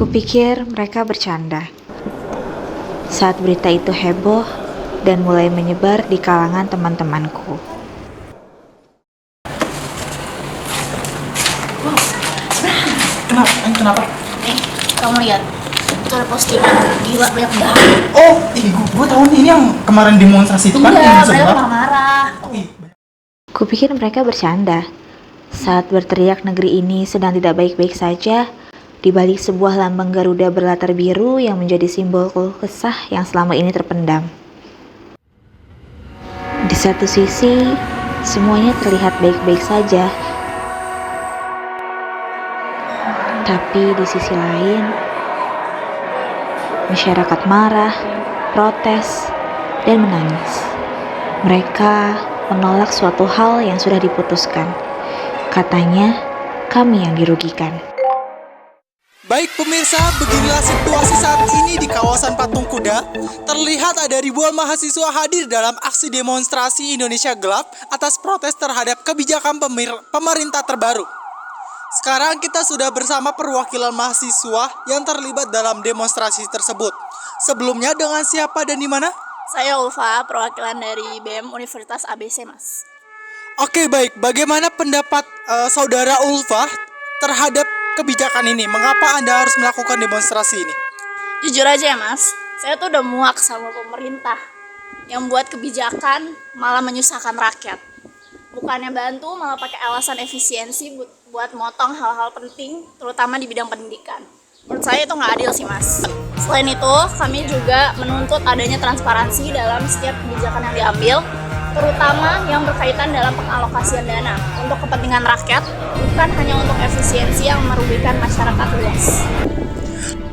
Kupikir mereka bercanda saat berita itu heboh dan mulai menyebar di kalangan teman-temanku. Kenapa? Kamu lihat, itu ada postingan gila banyak banget. Oh, gue tahu nih, ini yang kemarin demonstrasi itu kan? Iya, mereka marah-marah. Kupikir mereka bercanda saat berteriak negeri ini sedang tidak baik-baik saja, di balik sebuah lambang Garuda berlatar biru yang menjadi simbol keluh kesah yang selama ini terpendam. Di satu sisi, semuanya terlihat baik-baik saja. Tapi di sisi lain, masyarakat marah, protes, dan menangis. Mereka menolak suatu hal yang sudah diputuskan. Katanya, kami yang dirugikan. Baik pemirsa, beginilah situasi saat ini di kawasan Patung Kuda. Terlihat ada ribuan mahasiswa hadir dalam aksi demonstrasi Indonesia Gelap atas protes terhadap kebijakan pemerintah terbaru. Sekarang kita sudah bersama perwakilan mahasiswa yang terlibat dalam demonstrasi tersebut. Sebelumnya dengan siapa dan di mana? Saya Ulfa, perwakilan dari BEM Universitas ABC, Mas. Oke, baik. Bagaimana pendapat saudara Ulfa terhadap kebijakan ini? Mengapa Anda harus melakukan demonstrasi ini? Jujur aja ya, Mas, saya tuh udah muak sama pemerintah yang buat kebijakan malah menyusahkan rakyat. Bukannya bantu, malah pakai alasan efisiensi buat motong hal-hal penting, terutama di bidang pendidikan. Menurut saya itu nggak adil sih, Mas. Selain itu, kami juga menuntut adanya transparansi dalam setiap kebijakan yang diambil, terutama yang berkaitan dalam pengalokasian dana untuk kepentingan rakyat, bukan hanya untuk efisiensi yang merugikan masyarakat luas.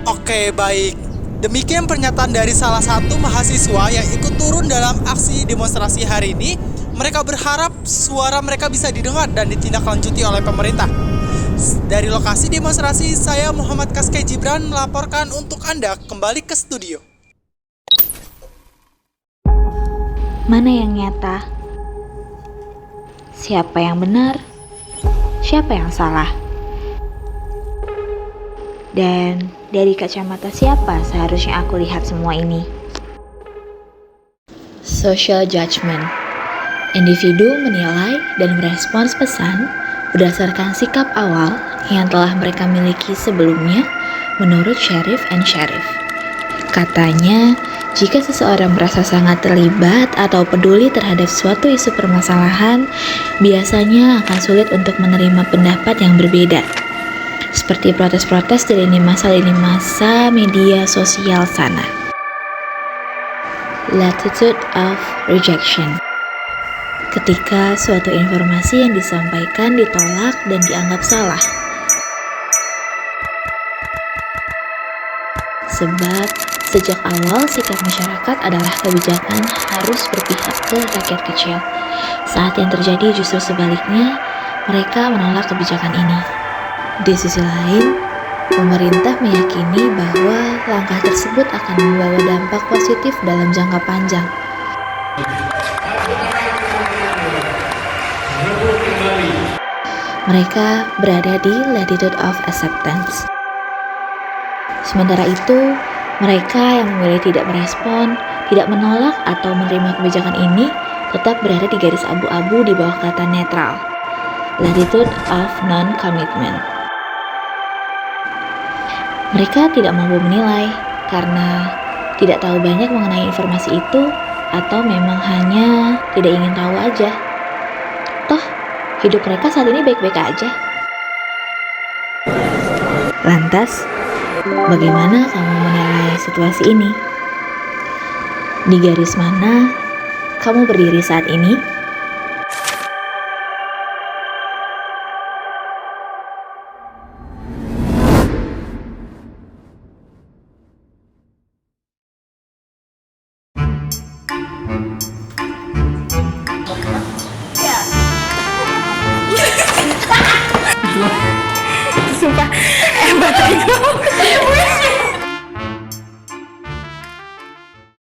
Oke, baik. Demikian pernyataan dari salah satu mahasiswa yang ikut turun dalam aksi demonstrasi hari ini. Mereka berharap suara mereka bisa didengar dan ditindaklanjuti oleh pemerintah. Dari lokasi demonstrasi, saya Muhammad Kaskai Gibran melaporkan untuk Anda kembali ke studio. Mana yang nyata? Siapa yang benar? Siapa yang salah? Dan dari kacamata siapa seharusnya aku lihat semua ini? Social judgment. Individu menilai dan merespons pesan berdasarkan sikap awal yang telah mereka miliki sebelumnya menurut Sharif and Sharif. Katanya, jika seseorang merasa sangat terlibat atau peduli terhadap suatu isu permasalahan, biasanya akan sulit untuk menerima pendapat yang berbeda. Seperti protes-protes di lini masa media sosial sana. Latitude of rejection. Ketika suatu informasi yang disampaikan ditolak dan dianggap salah. Sebab sejak awal sikap masyarakat adalah kebijakan harus berpihak ke rakyat kecil. Saat yang terjadi justru sebaliknya, mereka menolak kebijakan ini. Di sisi lain, pemerintah meyakini bahwa langkah tersebut akan membawa dampak positif dalam jangka panjang. Mereka berada di latitude of acceptance. Sementara itu, mereka yang memilih tidak merespon, tidak menolak atau menerima kebijakan ini tetap berada di garis abu-abu di bawah kata netral. Latitude of non-commitment. Mereka tidak mampu menilai karena tidak tahu banyak mengenai informasi itu atau memang hanya tidak ingin tahu aja. Toh, hidup mereka saat ini baik-baik aja. Lantas, bagaimana kamu menilai situasi ini? Di garis mana kamu berdiri saat ini? Baterai gue habis.